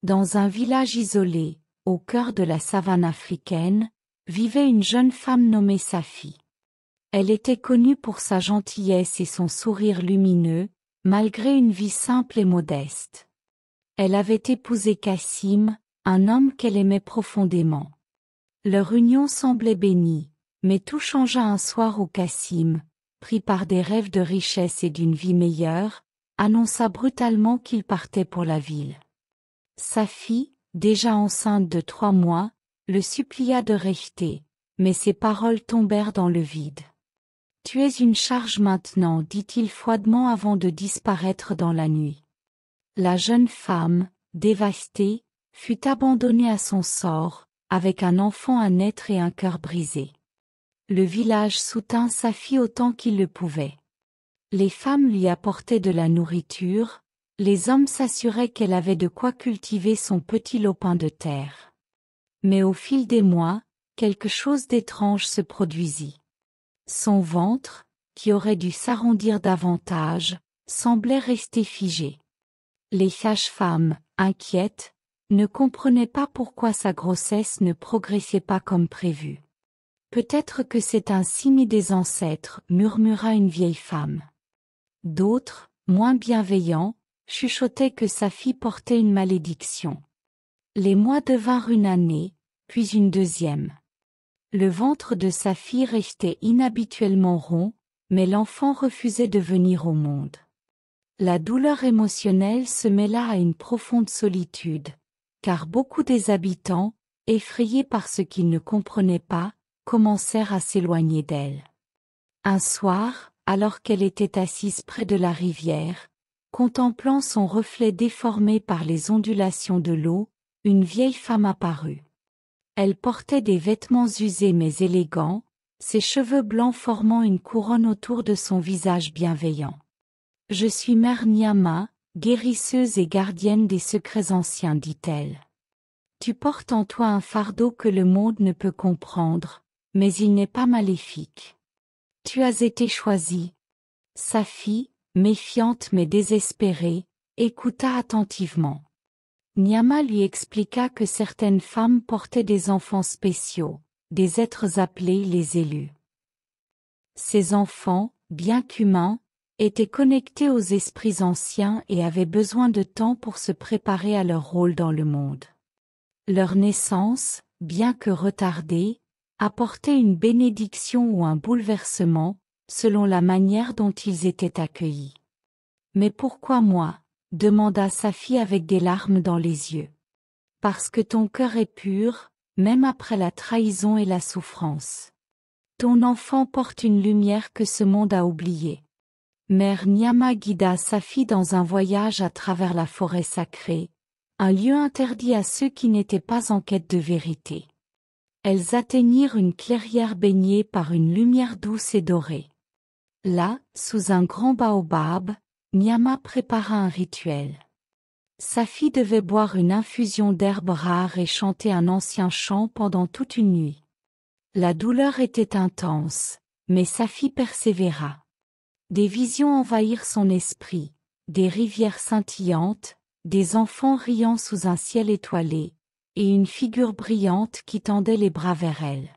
Dans un village isolé, au cœur de la savane africaine, vivait une jeune femme nommée Safi. Elle était connue pour sa gentillesse et son sourire lumineux, malgré une vie simple et modeste. Elle avait épousé Cassim, un homme qu'elle aimait profondément. Leur union semblait bénie, mais tout changea un soir où Cassim, pris par des rêves de richesse et d'une vie meilleure, annonça brutalement qu'il partait pour la ville. Safi, déjà enceinte de 3 mois, le supplia de rester, mais ses paroles tombèrent dans le vide. « Tu es une charge maintenant, dit-il froidement avant de disparaître dans la nuit. » La jeune femme, dévastée, fut abandonnée à son sort, avec un enfant à naître et un cœur brisé. Le village soutint Safi autant qu'il le pouvait. Les femmes lui apportaient de la nourriture, les hommes s'assuraient qu'elle avait de quoi cultiver son petit lopin de terre. Mais au fil des mois, quelque chose d'étrange se produisit. Son ventre, qui aurait dû s'arrondir davantage, semblait rester figé. Les sages-femmes, inquiètes, ne comprenaient pas pourquoi sa grossesse ne progressait pas comme prévu. « Peut-être que c'est un signe des ancêtres, murmura une vieille femme. D'autres, moins bienveillants, chuchotaient que Safi portait une malédiction. Les mois devinrent une année, puis une deuxième. Le ventre de Safi restait inhabituellement rond, mais l'enfant refusait de venir au monde. La douleur émotionnelle se mêla à une profonde solitude, car beaucoup des habitants, effrayés par ce qu'ils ne comprenaient pas, commencèrent à s'éloigner d'elle. Un soir, alors qu'elle était assise près de la rivière, contemplant son reflet déformé par les ondulations de l'eau, une vieille femme apparut. Elle portait des vêtements usés mais élégants, ses cheveux blancs formant une couronne autour de son visage bienveillant. « Je suis Mère Nyama, guérisseuse et gardienne des secrets anciens, dit-elle. Tu portes en toi un fardeau que le monde ne peut comprendre, mais il n'est pas maléfique. Tu as été choisie. » Safi, méfiante mais désespérée, écouta attentivement. Nyama lui expliqua que certaines femmes portaient des enfants spéciaux, des êtres appelés les élus. Ces enfants, bien qu'humains, étaient connectés aux esprits anciens et avaient besoin de temps pour se préparer à leur rôle dans le monde. Leur naissance, bien que retardée, apportait une bénédiction ou un bouleversement, selon la manière dont ils étaient accueillis. « Mais pourquoi moi ?» demanda Safi avec des larmes dans les yeux. « Parce que ton cœur est pur, même après la trahison et la souffrance. Ton enfant porte une lumière que ce monde a oubliée. » Mère Nyama guida Safi dans un voyage à travers la forêt sacrée, un lieu interdit à ceux qui n'étaient pas en quête de vérité. Elles atteignirent une clairière baignée par une lumière douce et dorée. Là, sous un grand baobab, Nyama prépara un rituel. Safi devait boire une infusion d'herbes rares et chanter un ancien chant pendant toute une nuit. La douleur était intense, mais Safi persévéra. Des visions envahirent son esprit, des rivières scintillantes, des enfants riant sous un ciel étoilé, et une figure brillante qui tendait les bras vers elle.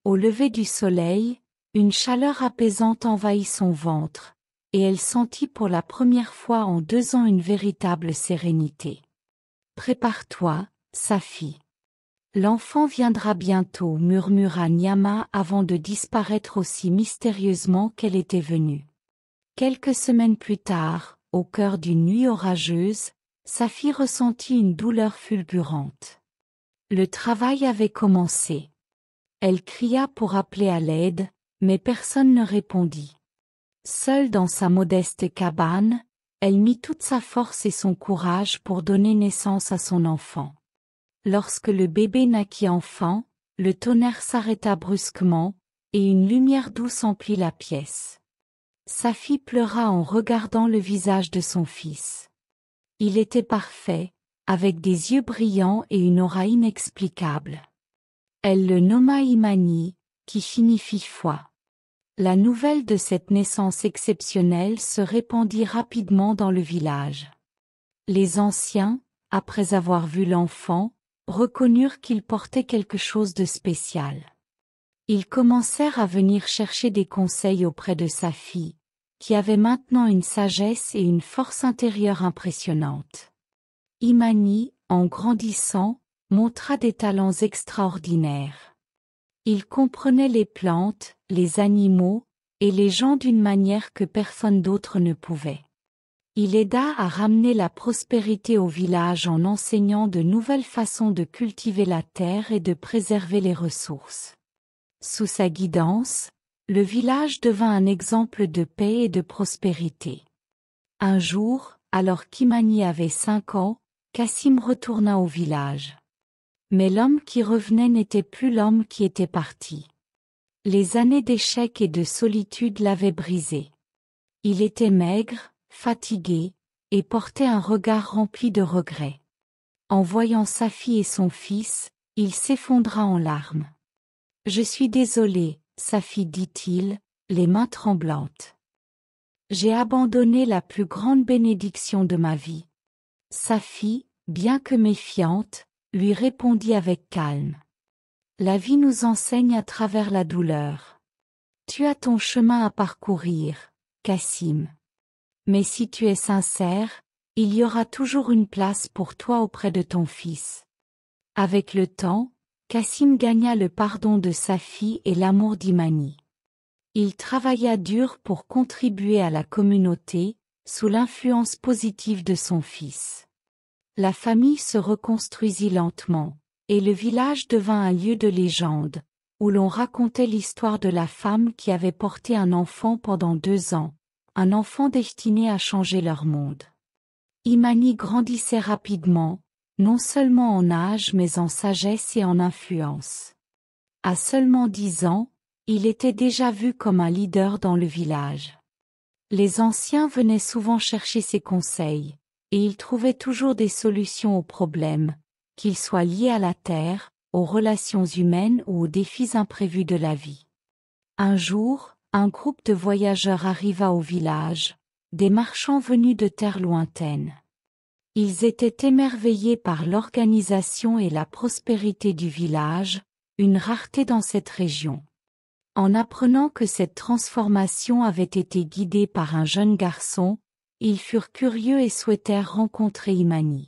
Au lever du soleil, une chaleur apaisante envahit son ventre, et elle sentit pour la première fois en 2 ans une véritable sérénité. « Prépare-toi, Safi. L'enfant viendra bientôt, murmura Nyama avant de disparaître aussi mystérieusement qu'elle était venue. Quelques semaines plus tard, au cœur d'une nuit orageuse, Safi ressentit une douleur fulgurante. Le travail avait commencé. Elle cria pour appeler à l'aide, mais personne ne répondit. Seule dans sa modeste cabane, elle mit toute sa force et son courage pour donner naissance à son enfant. Lorsque le bébé naquit enfin, le tonnerre s'arrêta brusquement, et une lumière douce emplit la pièce. Safi pleura en regardant le visage de son fils. Il était parfait, avec des yeux brillants et une aura inexplicable. Elle le nomma Imani, qui signifie foi. La nouvelle de cette naissance exceptionnelle se répandit rapidement dans le village. Les anciens, après avoir vu l'enfant, reconnurent qu'il portait quelque chose de spécial. Ils commencèrent à venir chercher des conseils auprès de sa fille, qui avait maintenant une sagesse et une force intérieure impressionnantes. Imani, en grandissant, montra des talents extraordinaires. Il comprenait les plantes, les animaux, et les gens d'une manière que personne d'autre ne pouvait. Il aida à ramener la prospérité au village en enseignant de nouvelles façons de cultiver la terre et de préserver les ressources. Sous sa guidance, le village devint un exemple de paix et de prospérité. Un jour, alors qu'Imani avait 5 ans, Cassim retourna au village. Mais l'homme qui revenait n'était plus l'homme qui était parti. Les années d'échecs et de solitude l'avaient brisé. Il était maigre, fatigué, et portait un regard rempli de regrets. En voyant sa fille et son fils, il s'effondra en larmes. « Je suis désolé, Safi, dit-il, les mains tremblantes. J'ai abandonné la plus grande bénédiction de ma vie. » Safi, bien que méfiante, lui répondit avec calme. « La vie nous enseigne à travers la douleur. Tu as ton chemin à parcourir, Cassim. Mais si tu es sincère, il y aura toujours une place pour toi auprès de ton fils. » Avec le temps, Cassim gagna le pardon de sa fille et l'amour d'Imani. Il travailla dur pour contribuer à la communauté, sous l'influence positive de son fils. La famille se reconstruisit lentement, et le village devint un lieu de légende, où l'on racontait l'histoire de la femme qui avait porté un enfant pendant 2 ans, un enfant destiné à changer leur monde. Imani grandissait rapidement, non seulement en âge mais en sagesse et en influence. À seulement 10 ans, il était déjà vu comme un leader dans le village. Les anciens venaient souvent chercher ses conseils, et il trouvait toujours des solutions aux problèmes, qu'ils soient liés à la terre, aux relations humaines ou aux défis imprévus de la vie. Un jour, un groupe de voyageurs arriva au village, des marchands venus de terres lointaines. Ils étaient émerveillés par l'organisation et la prospérité du village, une rareté dans cette région. En apprenant que cette transformation avait été guidée par un jeune garçon, ils furent curieux et souhaitèrent rencontrer Imani.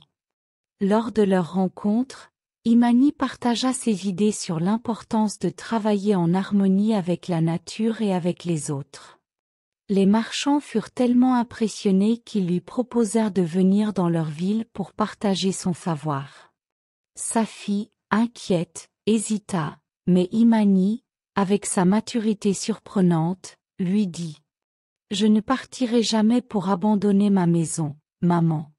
Lors de leur rencontre, Imani partagea ses idées sur l'importance de travailler en harmonie avec la nature et avec les autres. Les marchands furent tellement impressionnés qu'ils lui proposèrent de venir dans leur ville pour partager son savoir. Safi, inquiète, hésita, mais Imani, avec sa maturité surprenante, lui dit « Je ne partirai jamais pour abandonner ma maison, maman.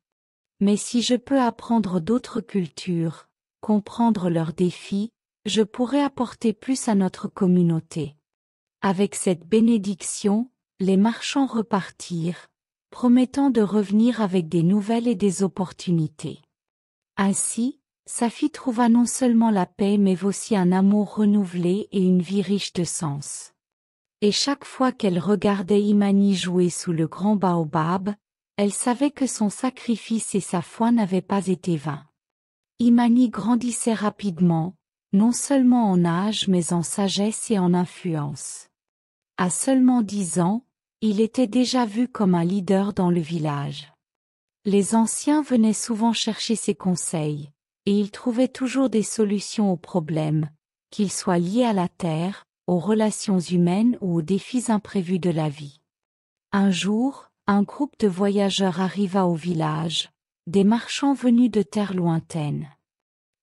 Mais si je peux apprendre d'autres cultures, comprendre leurs défis, je pourrai apporter plus à notre communauté. » Avec cette bénédiction, les marchands repartirent, promettant de revenir avec des nouvelles et des opportunités. Ainsi, Safi trouva non seulement la paix mais aussi un amour renouvelé et une vie riche de sens. Et chaque fois qu'elle regardait Imani jouer sous le grand baobab, elle savait que son sacrifice et sa foi n'avaient pas été vains. Imani grandissait rapidement, non seulement en âge mais en sagesse et en influence. À seulement 10 ans, il était déjà vu comme un leader dans le village. Les anciens venaient souvent chercher ses conseils, et il trouvait toujours des solutions aux problèmes, qu'ils soient liés à la terre, aux relations humaines ou aux défis imprévus de la vie. Un jour, un groupe de voyageurs arriva au village, des marchands venus de terres lointaines.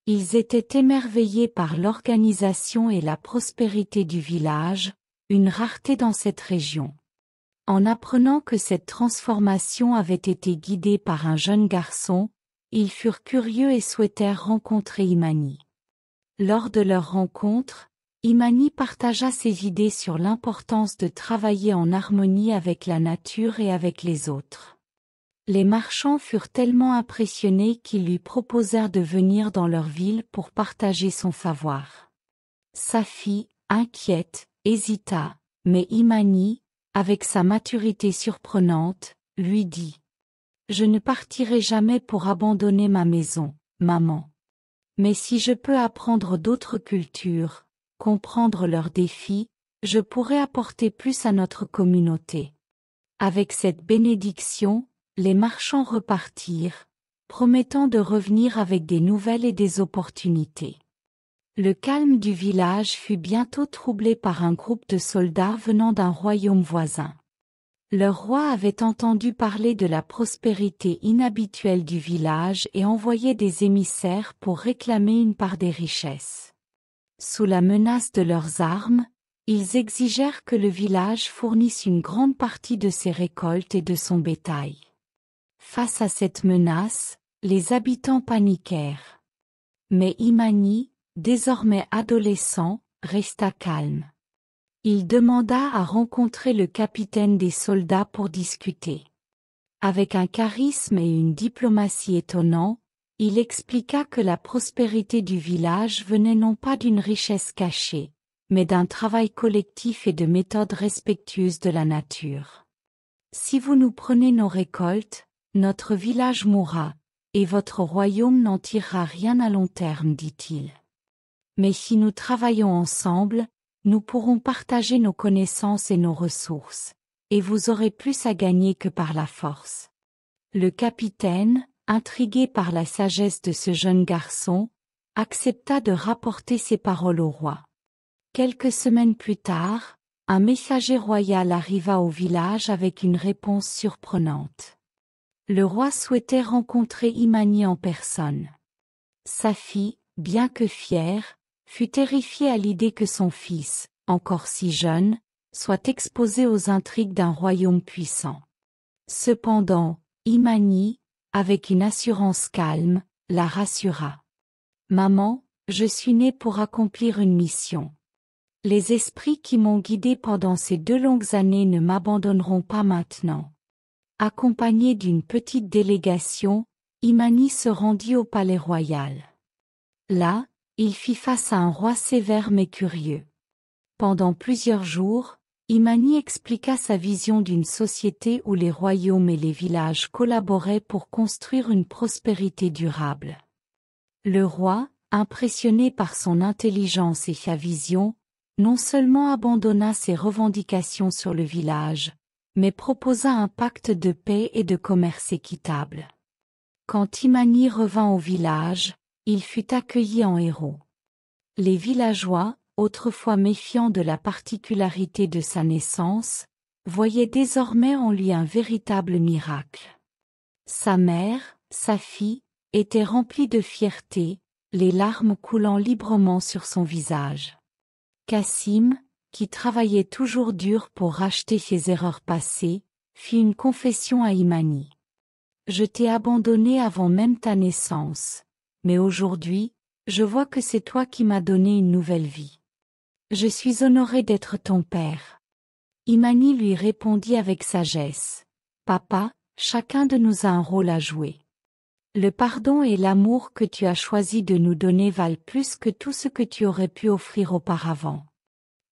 Ils étaient émerveillés par l'organisation et la prospérité du village, une rareté dans cette région. En apprenant que cette transformation avait été guidée par un jeune garçon, ils furent curieux et souhaitèrent rencontrer Imani. Lors de leur rencontre, Imani partagea ses idées sur l'importance de travailler en harmonie avec la nature et avec les autres. Les marchands furent tellement impressionnés qu'ils lui proposèrent de venir dans leur ville pour partager son savoir. Safi, inquiète, hésita, mais Imani, avec sa maturité surprenante, lui dit Je ne partirai jamais pour abandonner ma maison, maman. Mais si je peux apprendre d'autres cultures, comprendre leurs défis, je pourrai apporter plus à notre communauté. Avec cette bénédiction, les marchands repartirent, promettant de revenir avec des nouvelles et des opportunités. Le calme du village fut bientôt troublé par un groupe de soldats venant d'un royaume voisin. Leur roi avait entendu parler de la prospérité inhabituelle du village et envoyé des émissaires pour réclamer une part des richesses. Sous la menace de leurs armes, ils exigèrent que le village fournisse une grande partie de ses récoltes et de son bétail. Face à cette menace, les habitants paniquèrent. Mais Imani, désormais adolescent, resta calme. Il demanda à rencontrer le capitaine des soldats pour discuter. Avec un charisme et une diplomatie étonnants, il expliqua que la prospérité du village venait non pas d'une richesse cachée, mais d'un travail collectif et de méthodes respectueuses de la nature. Si vous nous prenez nos récoltes, notre village mourra, et votre royaume n'en tirera rien à long terme, dit-il. Mais si nous travaillons ensemble, nous pourrons partager nos connaissances et nos ressources, et vous aurez plus à gagner que par la force. Le capitaine, intrigué par la sagesse de ce jeune garçon, accepta de rapporter ces paroles au roi. Quelques semaines plus tard, un messager royal arriva au village avec une réponse surprenante. Le roi souhaitait rencontrer Imani en personne. Sa fille, bien que fière, fut terrifiée à l'idée que son fils, encore si jeune, soit exposé aux intrigues d'un royaume puissant. Cependant, Imani, avec une assurance calme, la rassura. « Maman, je suis née pour accomplir une mission. Les esprits qui m'ont guidée pendant ces 2 longues années ne m'abandonneront pas maintenant. » Accompagné d'une petite délégation, Imani se rendit au palais royal. Là, il fit face à un roi sévère mais curieux. Pendant plusieurs jours, Imani expliqua sa vision d'une société où les royaumes et les villages collaboraient pour construire une prospérité durable. Le roi, impressionné par son intelligence et sa vision, non seulement abandonna ses revendications sur le village, mais proposa un pacte de paix et de commerce équitable. Quand Imani revint au village, il fut accueilli en héros. Les villageois, autrefois méfiants de la particularité de sa naissance, voyaient désormais en lui un véritable miracle. Sa mère, sa fille, étaient remplies de fierté, les larmes coulant librement sur son visage. Cassim, qui travaillait toujours dur pour racheter ses erreurs passées, fit une confession à Imani. « Je t'ai abandonné avant même ta naissance, mais aujourd'hui, je vois que c'est toi qui m'as donné une nouvelle vie. Je suis honoré d'être ton père. » Imani lui répondit avec sagesse. « Papa, chacun de nous a un rôle à jouer. Le pardon et l'amour que tu as choisi de nous donner valent plus que tout ce que tu aurais pu offrir auparavant. »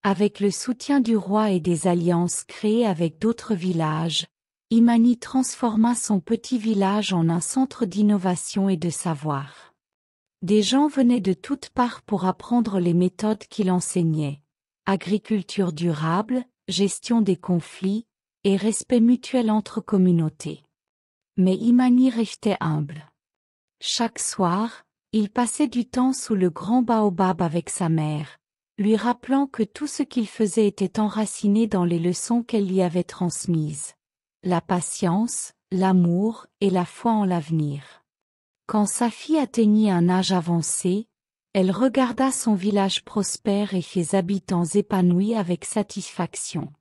Avec le soutien du roi et des alliances créées avec d'autres villages, Imani transforma son petit village en un centre d'innovation et de savoir. Des gens venaient de toutes parts pour apprendre les méthodes qu'il enseignait: agriculture durable, gestion des conflits, et respect mutuel entre communautés. Mais Imani restait humble. Chaque soir, il passait du temps sous le grand baobab avec sa mère, lui rappelant que tout ce qu'il faisait était enraciné dans les leçons qu'elle lui avait transmises: la patience, l'amour et la foi en l'avenir. Quand sa fille atteignit un âge avancé, elle regarda son village prospère et ses habitants épanouis avec satisfaction.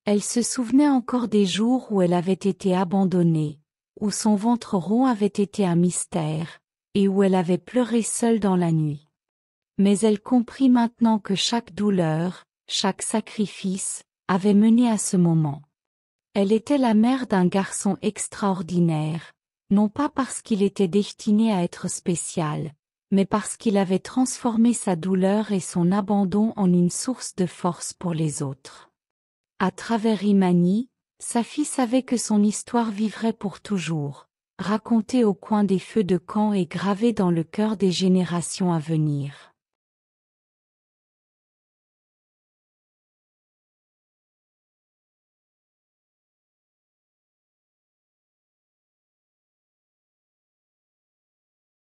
Elle se souvenait encore des jours où elle avait été abandonnée, où son ventre rond avait été un mystère, et où elle avait pleuré seule dans la nuit. Mais elle comprit maintenant que chaque douleur, chaque sacrifice, avait mené à ce moment. Elle était la mère d'un garçon extraordinaire, non pas parce qu'il était destiné à être spécial, mais parce qu'il avait transformé sa douleur et son abandon en une source de force pour les autres. À travers Imani, Safi savait que son histoire vivrait pour toujours, racontée au coin des feux de camp et gravée dans le cœur des générations à venir.